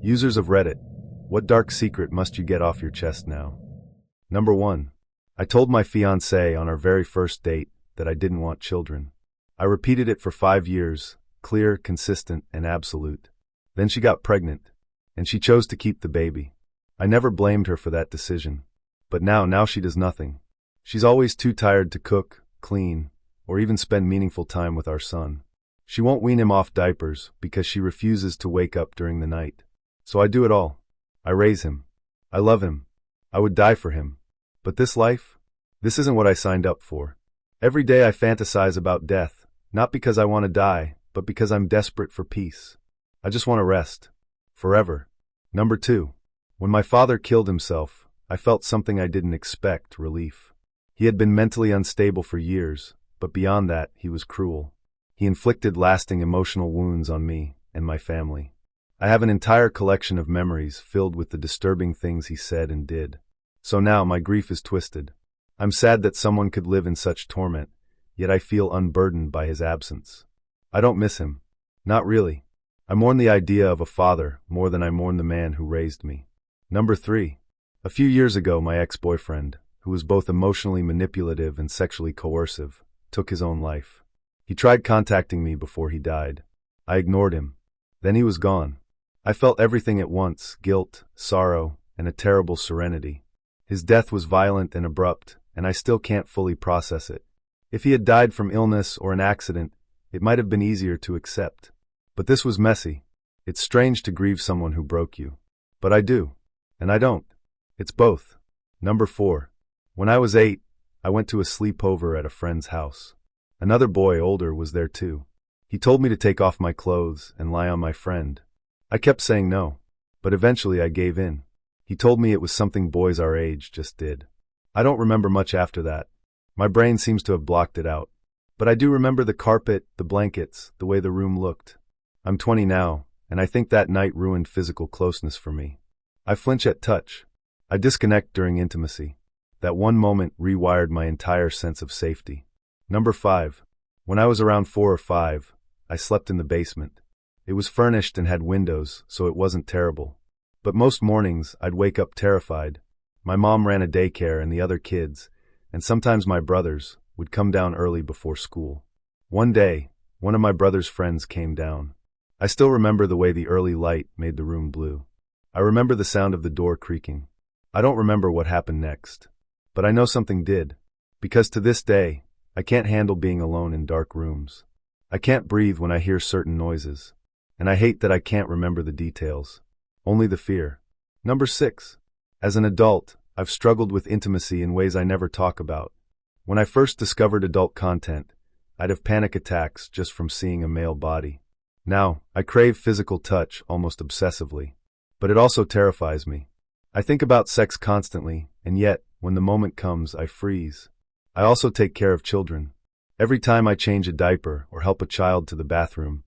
Users of Reddit, what dark secret must you get off your chest now? Number 1. I told my fiancée on our very first date that I didn't want children. I repeated it for 5 years, clear, consistent, and absolute. Then she got pregnant, and she chose to keep the baby. I never blamed her for that decision. But now she does nothing. She's always too tired to cook, clean, or even spend meaningful time with our son. She won't wean him off diapers because she refuses to wake up during the night. So I do it all. I raise him. I love him. I would die for him. But this life? This isn't what I signed up for. Every day I fantasize about death, not because I want to die, but because I'm desperate for peace. I just want to rest. Forever. Number 2. When my father killed himself, I felt something I didn't expect, relief. He had been mentally unstable for years, but beyond that, he was cruel. He inflicted lasting emotional wounds on me and my family. I have an entire collection of memories filled with the disturbing things he said and did. So now my grief is twisted. I'm sad that someone could live in such torment, yet I feel unburdened by his absence. I don't miss him. Not really. I mourn the idea of a father more than I mourn the man who raised me. Number 3. A few years ago, my ex-boyfriend, who was both emotionally manipulative and sexually coercive, took his own life. He tried contacting me before he died. I ignored him. Then he was gone. I felt everything at once, guilt, sorrow, and a terrible serenity. His death was violent and abrupt, and I still can't fully process it. If he had died from illness or an accident, it might have been easier to accept. But this was messy. It's strange to grieve someone who broke you. But I do. And I don't. It's both. Number 4. When I was 8, I went to a sleepover at a friend's house. Another boy older was there too. He told me to take off my clothes and lie on my friend. I kept saying no, but eventually I gave in. He told me it was something boys our age just did. I don't remember much after that. My brain seems to have blocked it out. But I do remember the carpet, the blankets, the way the room looked. I'm 20 now, and I think that night ruined physical closeness for me. I flinch at touch. I disconnect during intimacy. That one moment rewired my entire sense of safety. Number 5. When I was around 4 or 5, I slept in the basement. It was furnished and had windows, so it wasn't terrible. But most mornings, I'd wake up terrified. My mom ran a daycare and the other kids, and sometimes my brothers, would come down early before school. One day, one of my brother's friends came down. I still remember the way the early light made the room blue. I remember the sound of the door creaking. I don't remember what happened next. But I know something did. Because to this day, I can't handle being alone in dark rooms. I can't breathe when I hear certain noises. And I hate that I can't remember the details. Only the fear. Number 6. As an adult, I've struggled with intimacy in ways I never talk about. When I first discovered adult content, I'd have panic attacks just from seeing a male body. Now, I crave physical touch almost obsessively. But it also terrifies me. I think about sex constantly, and yet, when the moment comes, I freeze. I also take care of children. Every time I change a diaper or help a child to the bathroom,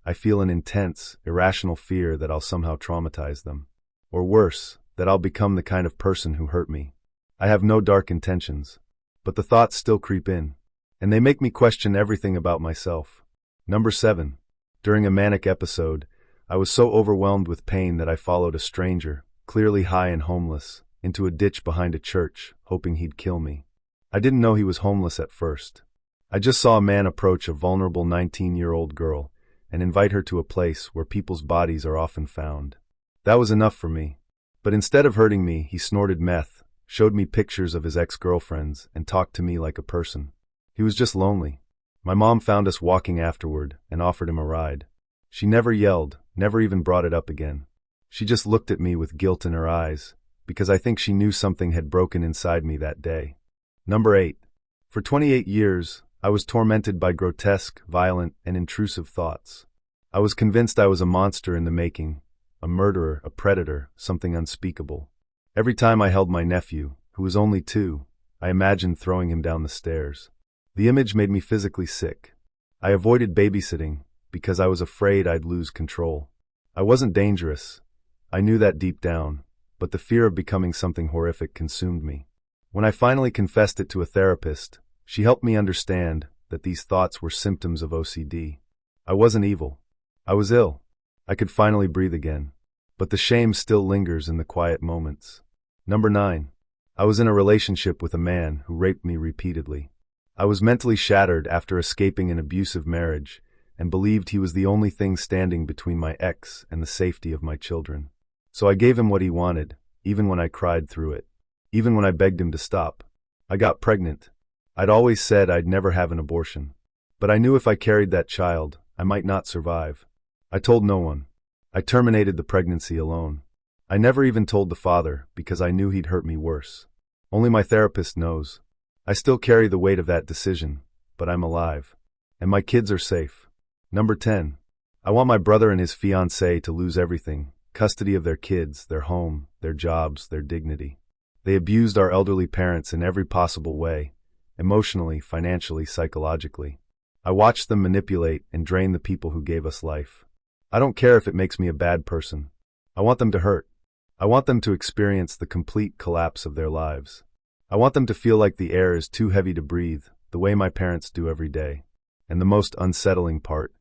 I feel an intense, irrational fear that I'll somehow traumatize them. Or worse, that I'll become the kind of person who hurt me. I have no dark intentions, but the thoughts still creep in, and they make me question everything about myself. Number 7. During a manic episode, I was so overwhelmed with pain that I followed a stranger, clearly high and homeless, into a ditch behind a church, hoping he'd kill me. I didn't know he was homeless at first. I just saw a man approach a vulnerable 19-year-old girl and invite her to a place where people's bodies are often found. That was enough for me. But instead of hurting me, he snorted meth, showed me pictures of his ex-girlfriends, and talked to me like a person. He was just lonely. My mom found us walking afterward and offered him a ride. She never yelled, never even brought it up again. She just looked at me with guilt in her eyes, because I think she knew something had broken inside me that day. Number 8. For 28 years, I was tormented by grotesque, violent, and intrusive thoughts. I was convinced I was a monster in the making, a murderer, a predator, something unspeakable. Every time I held my nephew, who was only 2, I imagined throwing him down the stairs. The image made me physically sick. I avoided babysitting because I was afraid I'd lose control. I wasn't dangerous. I knew that deep down, but the fear of becoming something horrific consumed me. When I finally confessed it to a therapist, she helped me understand that these thoughts were symptoms of OCD. I wasn't evil. I was ill. I could finally breathe again. but the shame still lingers in the quiet moments. Number 9. I was in a relationship with a man who raped me repeatedly. I was mentally shattered after escaping an abusive marriage and believed he was the only thing standing between my ex and the safety of my children. So I gave him what he wanted, even when I cried through it, even when I begged him to stop. I got pregnant. I'd always said I'd never have an abortion. But I knew if I carried that child, I might not survive. I told no one. I terminated the pregnancy alone. I never even told the father because I knew he'd hurt me worse. Only my therapist knows. I still carry the weight of that decision, but I'm alive. And my kids are safe. Number 10. I want my brother and his fiancée to lose everything: custody of their kids, their home, their jobs, their dignity. They abused our elderly parents in every possible way, emotionally, financially, psychologically. I watched them manipulate and drain the people who gave us life. I don't care if it makes me a bad person. I want them to hurt. I want them to experience the complete collapse of their lives. I want them to feel like the air is too heavy to breathe, the way my parents do every day. And the most unsettling part,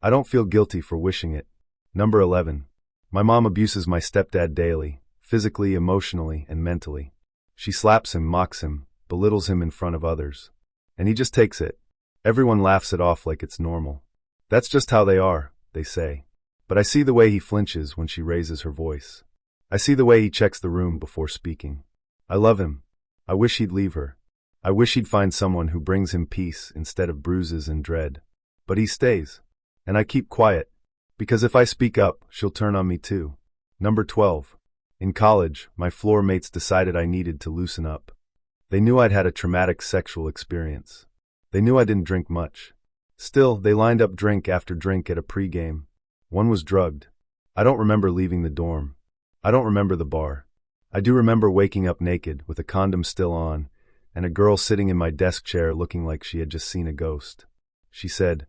I don't feel guilty for wishing it. Number 11. My mom abuses my stepdad daily, physically, emotionally, and mentally. She slaps him, mocks him, belittles him in front of others. And he just takes it. Everyone laughs it off like it's normal. That's just how they are, they say. But I see the way he flinches when she raises her voice. I see the way he checks the room before speaking. I love him. I wish he'd leave her. I wish he'd find someone who brings him peace instead of bruises and dread. But he stays. And I keep quiet. Because if I speak up, she'll turn on me too. Number 12. In college, my floor mates decided I needed to loosen up. They knew I'd had a traumatic sexual experience. They knew I didn't drink much. Still, they lined up drink after drink at a pregame. One was drugged. I don't remember leaving the dorm. I don't remember the bar. I do remember waking up naked, with a condom still on, and a girl sitting in my desk chair looking like she had just seen a ghost. She said,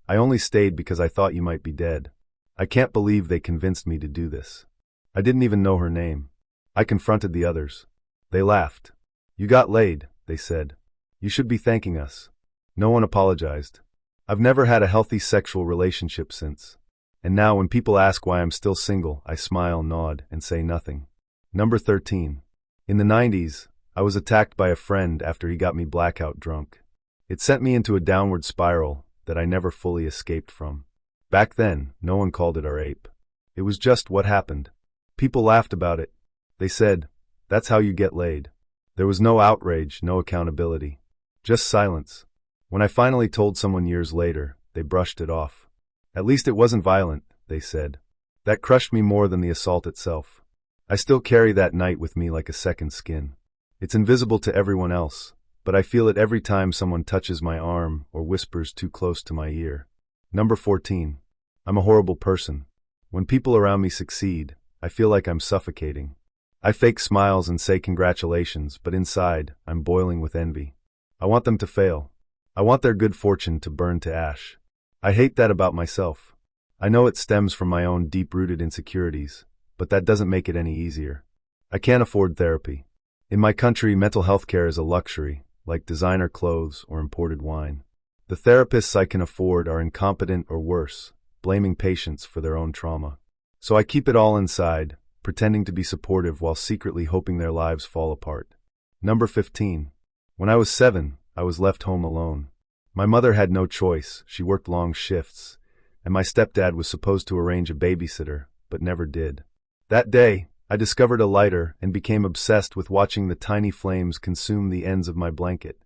"I only stayed because I thought you might be dead." I can't believe they convinced me to do this. I didn't even know her name. I confronted the others. They laughed. "You got laid," they said. "You should be thanking us." No one apologized. I've never had a healthy sexual relationship since. And now when people ask why I'm still single, I smile, nod, and say nothing. Number 13. In the 90s, I was attacked by a friend after he got me blackout drunk. It sent me into a downward spiral that I never fully escaped from. Back then, no one called it a rape. It was just what happened. People laughed about it. They said, "That's how you get laid." There was no outrage, no accountability. Just silence. When I finally told someone years later, they brushed it off. At least it wasn't violent, they said. That crushed me more than the assault itself. I still carry that night with me like a second skin. It's invisible to everyone else, but I feel it every time someone touches my arm or whispers too close to my ear. Number 14. I'm a horrible person. When people around me succeed, I feel like I'm suffocating. I fake smiles and say congratulations, but inside, I'm boiling with envy. I want them to fail. I want their good fortune to burn to ash. I hate that about myself. I know it stems from my own deep-rooted insecurities, but that doesn't make it any easier. I can't afford therapy. In my country, mental health care is a luxury, like designer clothes or imported wine. The therapists I can afford are incompetent or worse, blaming patients for their own trauma. So I keep it all inside, pretending to be supportive while secretly hoping their lives fall apart. Number 15. When I was 7, I was left home alone. My mother had no choice, she worked long shifts, and my stepdad was supposed to arrange a babysitter, but never did. That day, I discovered a lighter and became obsessed with watching the tiny flames consume the ends of my blanket.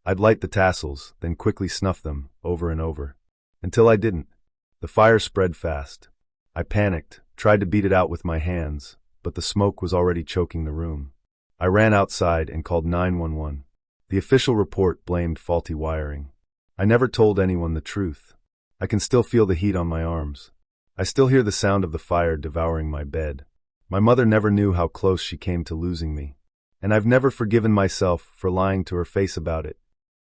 I'd light the tassels, then quickly snuff them, over and over. Until I didn't. The fire spread fast. I panicked, tried to beat it out with my hands, but the smoke was already choking the room. I ran outside and called 911. The official report blamed faulty wiring. I never told anyone the truth. I can still feel the heat on my arms. I still hear the sound of the fire devouring my bed. My mother never knew how close she came to losing me. And I've never forgiven myself for lying to her face about it.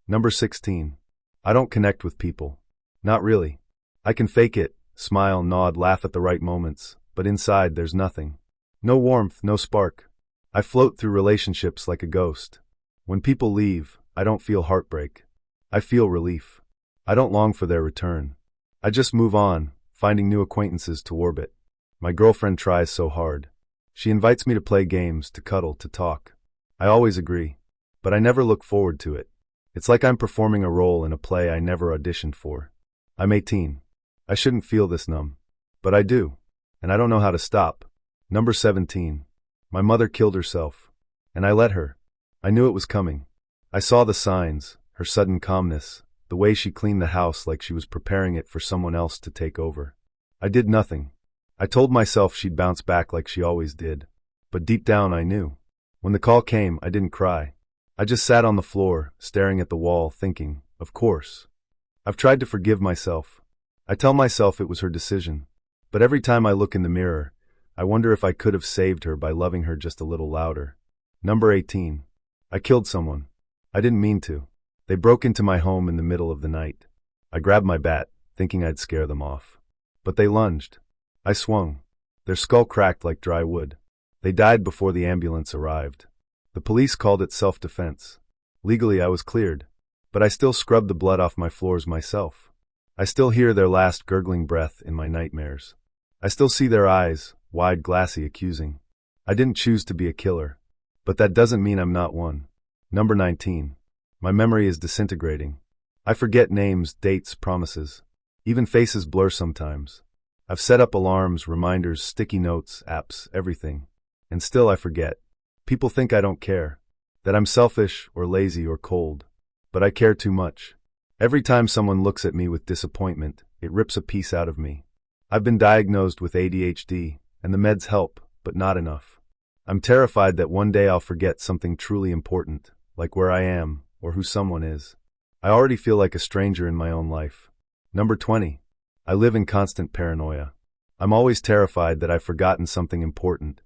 Number 16. I don't connect with people. Not really. I can fake it, smile, nod, laugh at the right moments, but inside there's nothing. No warmth, no spark. I float through relationships like a ghost. When people leave, I don't feel heartbreak. I feel relief. I don't long for their return. I just move on, finding new acquaintances to orbit. My girlfriend tries so hard. She invites me to play games, to cuddle, to talk. I always agree, but I never look forward to it. It's like I'm performing a role in a play I never auditioned for. I'm 18. I shouldn't feel this numb, but I do, and I don't know how to stop. Number 17. My mother killed herself, and I let her. I knew it was coming. I saw the signs, her sudden calmness, the way she cleaned the house like she was preparing it for someone else to take over. I did nothing. I told myself she'd bounce back like she always did, but deep down I knew. When the call came, I didn't cry. I just sat on the floor, staring at the wall, thinking, of course. I've tried to forgive myself. I tell myself it was her decision, but every time I look in the mirror, I wonder if I could have saved her by loving her just a little louder. Number 18. I killed someone. I didn't mean to. They broke into my home in the middle of the night. I grabbed my bat, thinking I'd scare them off. But they lunged. I swung. Their skull cracked like dry wood. They died before the ambulance arrived. The police called it self-defense. Legally, I was cleared, but I still scrubbed the blood off my floors myself. I still hear their last gurgling breath in my nightmares. I still see their eyes, wide, glassy, accusing. I didn't choose to be a killer, but that doesn't mean I'm not one. Number 19. My memory is disintegrating. I forget names, dates, promises. Even faces blur sometimes. I've set up alarms, reminders, sticky notes, apps, everything. And still I forget. People think I don't care, that I'm selfish or lazy or cold. But I care too much. Every time someone looks at me with disappointment, it rips a piece out of me. I've been diagnosed with ADHD, and the meds help, but not enough. I'm terrified that one day I'll forget something truly important, like where I am, or who someone is. I already feel like a stranger in my own life. Number 20. I live in constant paranoia. I'm always terrified that I've forgotten something important.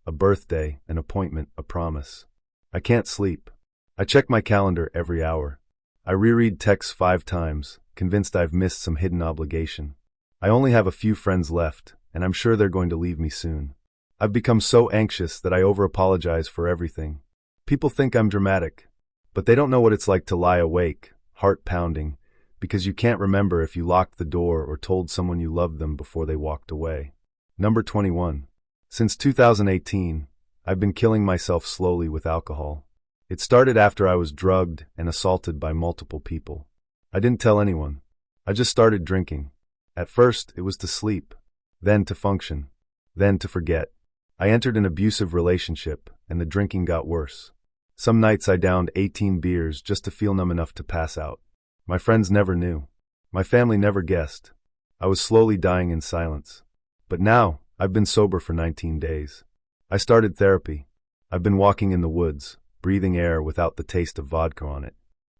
A birthday, an appointment, a promise. I can't sleep. I check my calendar every hour. I reread texts 5 times, convinced I've missed some hidden obligation. I only have a few friends left, and I'm sure they're going to leave me soon. I've become so anxious that I over-apologize for everything. People think I'm dramatic, but they don't know what it's like to lie awake, heart pounding, because you can't remember if you locked the door or told someone you loved them before they walked away. Number 21. Since 2018, I've been killing myself slowly with alcohol. It started after I was drugged and assaulted by multiple people. I didn't tell anyone. I just started drinking. At first, it was to sleep, then to function, then to forget. I entered an abusive relationship, and the drinking got worse. Some nights I downed 18 beers just to feel numb enough to pass out. My friends never knew. My family never guessed. I was slowly dying in silence. But now, I've been sober for 19 days. I started therapy. I've been walking in the woods, breathing air without the taste of vodka on it.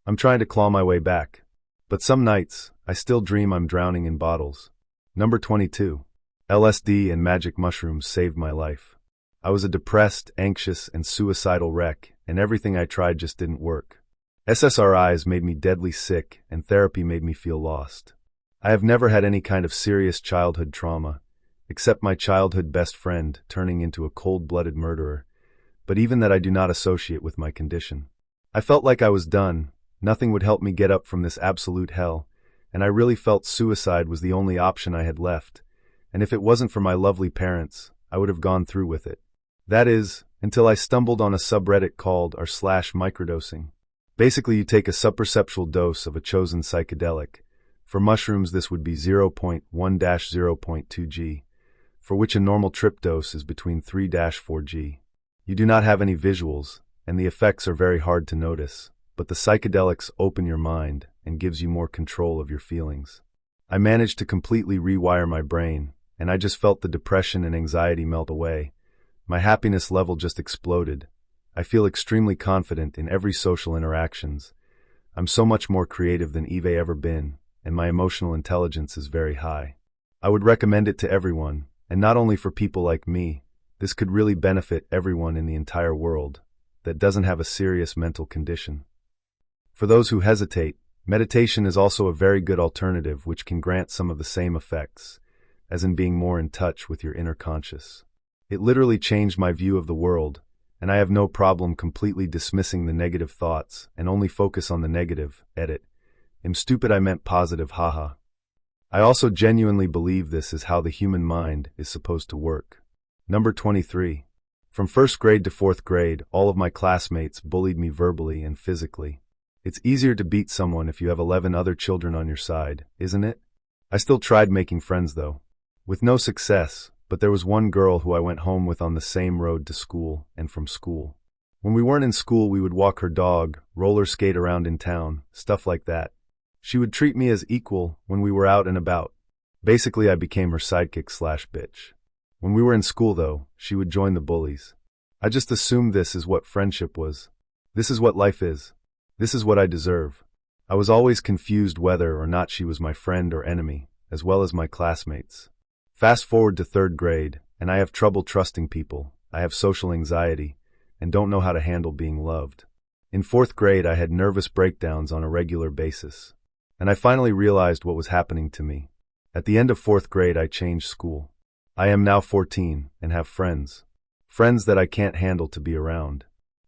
I'm trying to claw my way back. But some nights, I still dream I'm drowning in bottles. Number 22. LSD and magic mushrooms saved my life. I was a depressed, anxious, and suicidal wreck, and everything I tried just didn't work. SSRIs made me deadly sick, and therapy made me feel lost. I have never had any kind of serious childhood trauma, except my childhood best friend turning into a cold-blooded murderer, but even that I do not associate with my condition. I felt like I was done, nothing would help me get up from this absolute hell, and I really felt suicide was the only option I had left, and if it wasn't for my lovely parents, I would have gone through with it. That is, until I stumbled on a subreddit called r/microdosing. Basically, you take a subperceptual dose of a chosen psychedelic. For mushrooms, this would be 0.1-0.2 g, for which a normal trip dose is between 3-4 g. You do not have any visuals, and the effects are very hard to notice, but the psychedelics open your mind and gives you more control of your feelings. I managed to completely rewire my brain, and I just felt the depression and anxiety melt away. My happiness level just exploded. I feel extremely confident in every social interactions. I'm so much more creative than I've ever been, and my emotional intelligence is very high. I would recommend it to everyone, and not only for people like me. This could really benefit everyone in the entire world that doesn't have a serious mental condition. For those who hesitate, meditation is also a very good alternative which can grant some of the same effects, as in being more in touch with your inner conscious. It literally changed my view of the world, and I have no problem completely dismissing the negative thoughts and only focus on the negative. Edit. Am stupid, I meant positive, haha. I also genuinely believe this is how the human mind is supposed to work. Number 23. From first grade to fourth grade, all of my classmates bullied me verbally and physically. It's easier to beat someone if you have 11 other children on your side, isn't it? I still tried making friends though. With no success, but there was one girl who I went home with on the same road to school and from school. When we weren't in school, we would walk her dog, roller skate around in town, stuff like that. She would treat me as equal when we were out and about. Basically, I became her sidekick/bitch. When we were in school though, she would join the bullies. I just assumed this is what friendship was. This is what life is. This is what I deserve. I was always confused whether or not she was my friend or enemy, as well as my classmates. Fast forward to third grade, and I have trouble trusting people, I have social anxiety, and don't know how to handle being loved. In fourth grade, I had nervous breakdowns on a regular basis. And I finally realized what was happening to me. At the end of fourth grade, I changed school. I am now 14 and have friends. Friends that I can't handle to be around.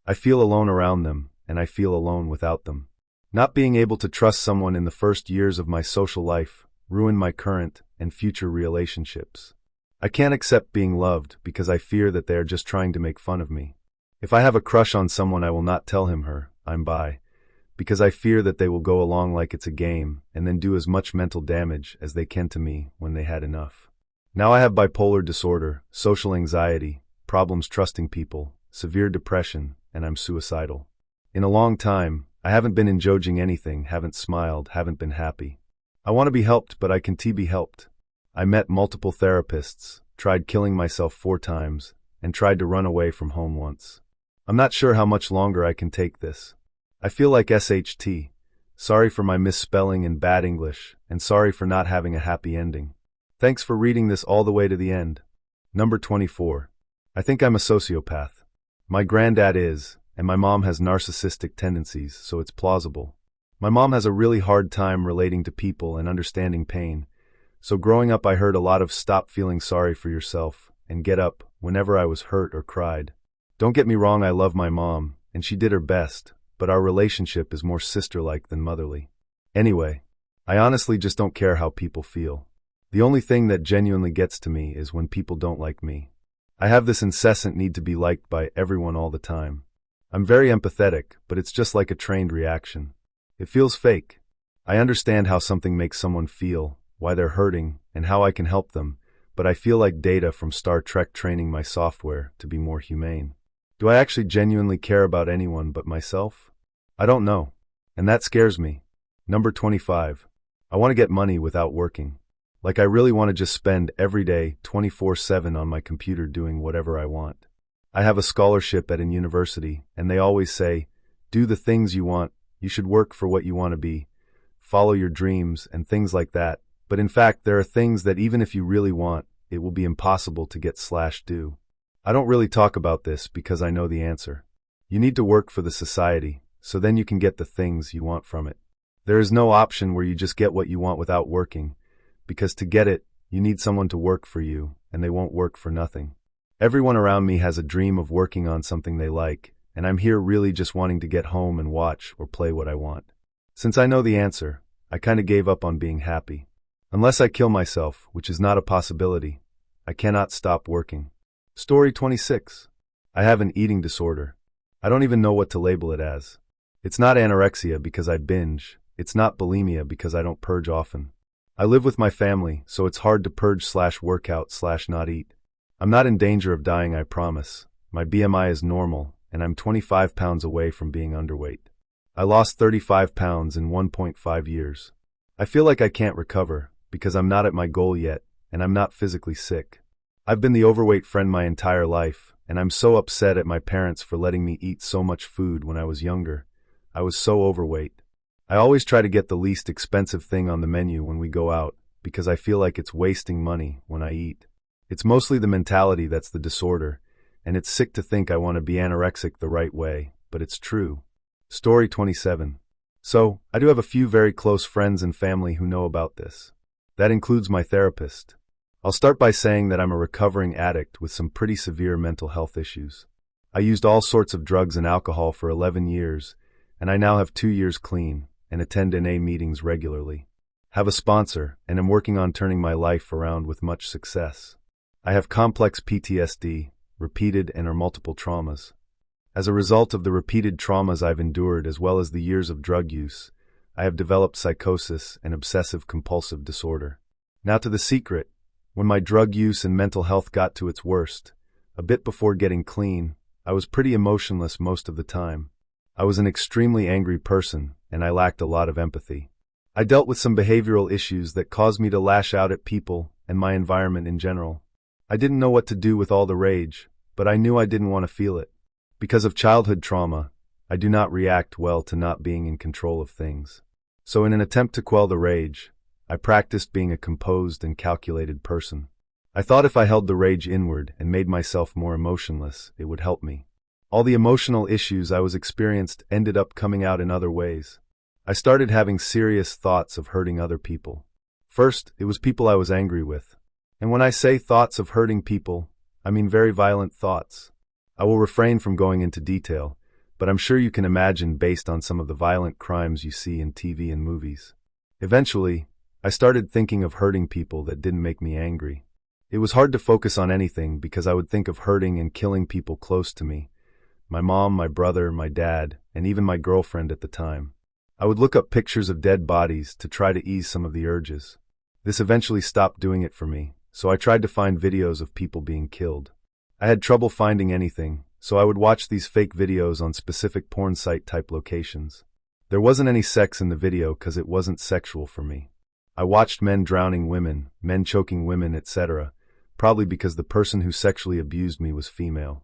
I feel alone around them, and I feel alone without them. Not being able to trust someone in the first years of my social life ruined my current and future relationships. I can't accept being loved because I fear that they are just trying to make fun of me. If I have a crush on someone, I will not tell him/her I'm bi, because I fear that they will go along like it's a game and then do as much mental damage as they can to me when they had enough. Now I have bipolar disorder, social anxiety, problems trusting people, severe depression, and I'm suicidal. In a long time, I haven't been enjoying anything, haven't smiled, haven't been happy. I want to be helped, but I can't be helped. I met multiple therapists, tried killing myself 4 times, and tried to run away from home once. I'm not sure how much longer I can take this. I feel like SHT. Sorry for my misspelling and bad English, and sorry for not having a happy ending. Thanks for reading this all the way to the end. Number 24. I think I'm a sociopath. My granddad is, and my mom has narcissistic tendencies, so it's plausible. My mom has a really hard time relating to people and understanding pain, so growing up I heard a lot of stop feeling sorry for yourself and get up whenever I was hurt or cried. Don't get me wrong, I love my mom, and she did her best, but our relationship is more sister-like than motherly. Anyway, I honestly just don't care how people feel. The only thing that genuinely gets to me is when people don't like me. I have this incessant need to be liked by everyone all the time. I'm very empathetic, but it's just like a trained reaction. It feels fake. I understand how something makes someone feel, why they're hurting, and how I can help them, but I feel like Data from Star Trek training my software to be more humane. Do I actually genuinely care about anyone but myself? I don't know, and that scares me. Number 25. I want to get money without working. Like I really want to just spend every day 24/7 on my computer doing whatever I want. I have a scholarship at a university, and they always say, do the things you want, you should work for what you want to be, follow your dreams, and things like that. But in fact, there are things that even if you really want, it will be impossible to get/do. I don't really talk about this because I know the answer. You need to work for the society, so then you can get the things you want from it. There is no option where you just get what you want without working, because to get it, you need someone to work for you, and they won't work for nothing. Everyone around me has a dream of working on something they like, and I'm here really just wanting to get home and watch or play what I want. Since I know the answer, I kinda gave up on being happy. Unless I kill myself, which is not a possibility, I cannot stop working. Story 26. I have an eating disorder. I don't even know what to label it as. It's not anorexia because I binge. It's not bulimia because I don't purge often. I live with my family, so it's hard to purge/workout/not eat. I'm not in danger of dying, I promise. My BMI is normal, and I'm 25 pounds away from being underweight. I lost 35 pounds in 1.5 years. I feel like I can't recover, because I'm not at my goal yet, and I'm not physically sick. I've been the overweight friend my entire life, and I'm so upset at my parents for letting me eat so much food when I was younger. I was so overweight. I always try to get the least expensive thing on the menu when we go out, because I feel like it's wasting money when I eat. It's mostly the mentality that's the disorder, and it's sick to think I want to be anorexic the right way, but it's true. Story 27. So, I do have a few very close friends and family who know about this. That includes my therapist. I'll start by saying that I'm a recovering addict with some pretty severe mental health issues. I used all sorts of drugs and alcohol for 11 years, and I now have 2 years clean and attend NA meetings regularly. have a sponsor, and am working on turning my life around with much success. I have complex PTSD, repeated and or multiple traumas. As a result of the repeated traumas I've endured as well as the years of drug use, I have developed psychosis and obsessive-compulsive disorder. Now to the secret. When my drug use and mental health got to its worst, a bit before getting clean, I was pretty emotionless most of the time. I was an extremely angry person, and I lacked a lot of empathy. I dealt with some behavioral issues that caused me to lash out at people and my environment in general. I didn't know what to do with all the rage, but I knew I didn't want to feel it. Because of childhood trauma, I do not react well to not being in control of things. So in an attempt to quell the rage, I practiced being a composed and calculated person. I thought if I held the rage inward and made myself more emotionless, it would help me. All the emotional issues I was experienced ended up coming out in other ways. I started having serious thoughts of hurting other people. First, it was people I was angry with. And when I say thoughts of hurting people, I mean very violent thoughts. I will refrain from going into detail, but I'm sure you can imagine based on some of the violent crimes you see in TV and movies. Eventually, I started thinking of hurting people that didn't make me angry. It was hard to focus on anything because I would think of hurting and killing people close to me. My mom, my brother, my dad, and even my girlfriend at the time. I would look up pictures of dead bodies to try to ease some of the urges. This eventually stopped doing it for me, so I tried to find videos of people being killed. I had trouble finding anything, so I would watch these fake videos on specific porn site type locations. There wasn't any sex in the video because it wasn't sexual for me. I watched men drowning women, men choking women, etc., probably because the person who sexually abused me was female.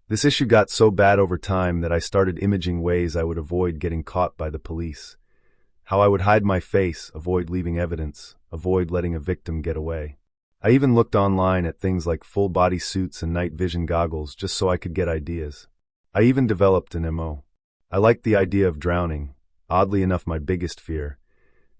This issue got so bad over time that I started imaging ways I would avoid getting caught by the police. How I would hide my face, avoid leaving evidence, avoid letting a victim get away. I even looked online at things like full-body suits and night vision goggles just so I could get ideas. I even developed an MO. I liked the idea of drowning, oddly enough my biggest fear,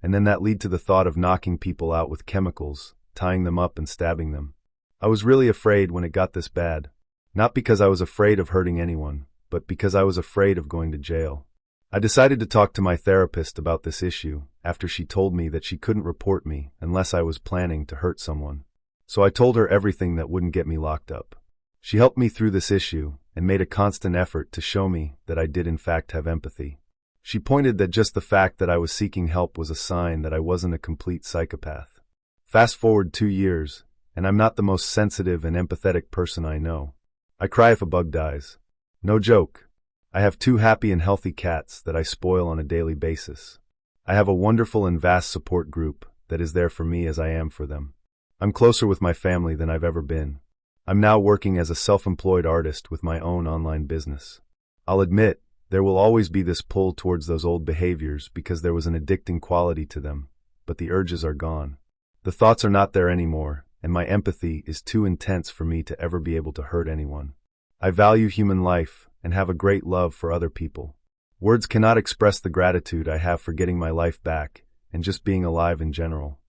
and then that led to the thought of knocking people out with chemicals, tying them up and stabbing them. I was really afraid when it got this bad. Not because I was afraid of hurting anyone, but because I was afraid of going to jail. I decided to talk to my therapist about this issue after she told me that she couldn't report me unless I was planning to hurt someone. So I told her everything that wouldn't get me locked up. She helped me through this issue and made a constant effort to show me that I did in fact have empathy. She pointed that just the fact that I was seeking help was a sign that I wasn't a complete psychopath. Fast forward 2 years, and I'm not the most sensitive and empathetic person I know. I cry if a bug dies. No joke. I have 2 happy and healthy cats that I spoil on a daily basis. I have a wonderful and vast support group that is there for me as I am for them. I'm closer with my family than I've ever been. I'm now working as a self-employed artist with my own online business. I'll admit, there will always be this pull towards those old behaviors because there was an addicting quality to them, but the urges are gone. The thoughts are not there anymore, and my empathy is too intense for me to ever be able to hurt anyone. I value human life and have a great love for other people. Words cannot express the gratitude I have for getting my life back and just being alive in general.